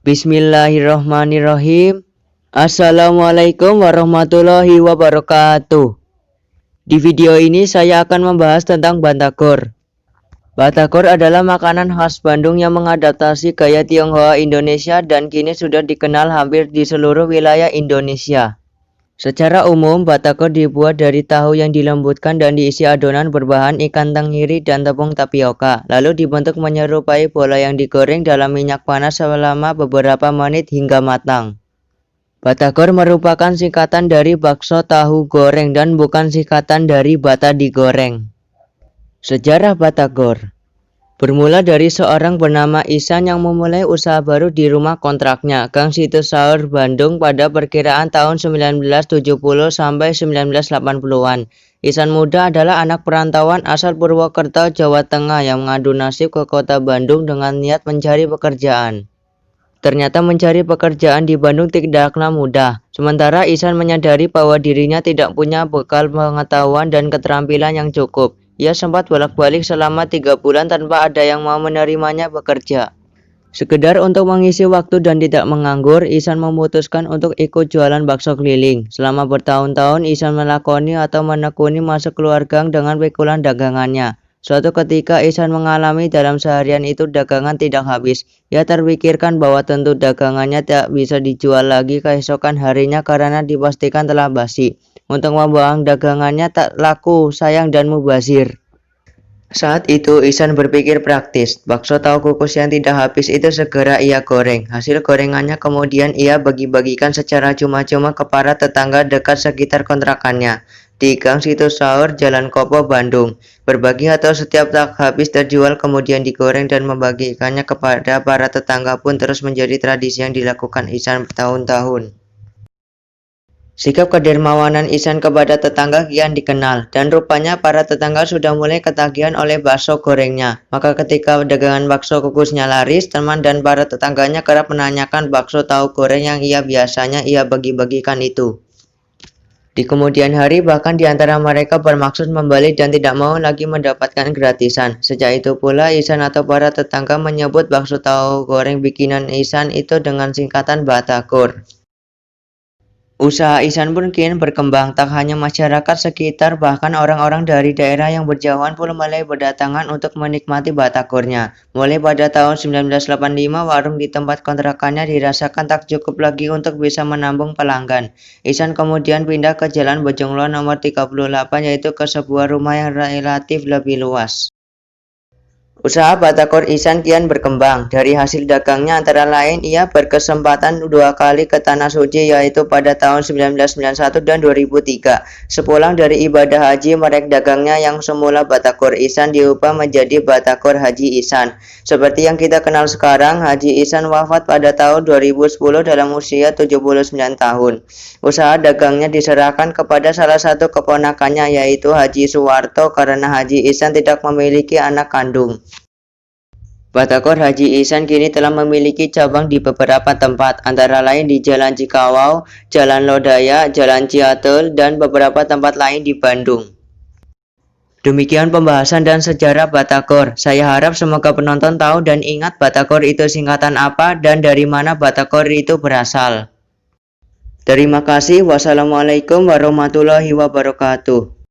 Bismillahirrahmanirrahim. Assalamualaikum warahmatullahi wabarakatuh. Di video ini saya akan membahas tentang batagor. Batagor adalah makanan khas Bandung yang mengadaptasi gaya Tionghoa Indonesia dan kini sudah dikenal hampir di seluruh wilayah Indonesia. Secara umum, batagor dibuat dari tahu yang dilembutkan dan diisi adonan berbahan ikan tenggiri dan tepung tapioka, lalu dibentuk menyerupai bola yang digoreng dalam minyak panas selama beberapa menit hingga matang. Batagor merupakan singkatan dari bakso tahu goreng dan bukan singkatan dari bata digoreng. Sejarah batagor bermula dari seorang bernama Ihsan yang memulai usaha baru di rumah kontraknya, Gang Situ Saur, Bandung pada perkiraan tahun 1970 sampai 1980-an. Ihsan muda adalah anak perantauan asal Purwokerto, Jawa Tengah yang mengadu nasib ke kota Bandung dengan niat mencari pekerjaan. Ternyata mencari pekerjaan di Bandung tidaklah mudah. Sementara Ihsan menyadari bahwa dirinya tidak punya bekal pengetahuan dan keterampilan yang cukup. Ia sempat bolak-balik selama 3 bulan tanpa ada yang mau menerimanya bekerja. Sekedar untuk mengisi waktu dan tidak menganggur, Ihsan memutuskan untuk ikut jualan bakso keliling. Selama bertahun-tahun, Ihsan melakoni atau menekuni masuk keluar gang dengan pikulan dagangannya. Suatu ketika Ihsan mengalami dalam seharian itu dagangan tidak habis. Ia terpikirkan bahwa tentu dagangannya tidak bisa dijual lagi keesokan harinya karena dipastikan telah basi. Untuk membuang dagangannya tak laku, sayang dan mubazir. Saat itu Ihsan berpikir praktis. Bakso tahu kukus yang tidak habis itu segera ia goreng. Hasil gorengannya kemudian ia bagi-bagikan secara cuma-cuma ke para tetangga dekat sekitar kontrakannya di Gang Situ Saur, Jalan Kopo, Bandung. Berbagi atau setiap tak habis terjual kemudian digoreng dan membagikannya kepada para tetangga pun terus menjadi tradisi yang dilakukan Ihsan bertahun-tahun. Sikap kedermawanan Ihsan kepada tetangga kian dikenal, dan rupanya para tetangga sudah mulai ketagihan oleh bakso gorengnya. Maka ketika dagangan bakso kukusnya laris, teman dan para tetangganya kerap menanyakan bakso tahu goreng yang biasanya ia bagi-bagikan itu. Di kemudian hari bahkan di antara mereka bermaksud membeli dan tidak mau lagi mendapatkan gratisan. Sejak itu pula Ihsan atau para tetangga menyebut bakso tahu goreng bikinan Ihsan itu dengan singkatan batagor. Usaha Ihsan pun kian berkembang, tak hanya masyarakat sekitar, bahkan orang-orang dari daerah yang berjauhan pun mulai berdatangan untuk menikmati batagornya. Mulai pada tahun 1985, warung di tempat kontrakannya dirasakan tak cukup lagi untuk bisa menampung pelanggan. Ihsan kemudian pindah ke Jalan Bojongloa nomor 38, yaitu ke sebuah rumah yang relatif lebih luas. Usaha batagor Ihsan kian berkembang. Dari hasil dagangnya antara lain ia berkesempatan 2 kali ke Tanah Suci, yaitu pada tahun 1991 dan 2003. Sepulang dari ibadah haji, merek dagangnya yang semula batagor Ihsan diubah menjadi batagor Haji Ihsan. Seperti yang kita kenal sekarang, Haji Ihsan wafat pada tahun 2010 dalam usia 79 tahun. Usaha dagangnya diserahkan kepada salah satu keponakannya, yaitu Haji Suwarto, karena Haji Ihsan tidak memiliki anak kandung. Batagor Haji Ihsan kini telah memiliki cabang di beberapa tempat, antara lain di Jalan Cikawau, Jalan Lodaya, Jalan Ciatul, dan beberapa tempat lain di Bandung. Demikian pembahasan dan sejarah batagor. Saya harap semoga penonton tahu dan ingat batagor itu singkatan apa dan dari mana batagor itu berasal. Terima kasih. Wassalamualaikum warahmatullahi wabarakatuh.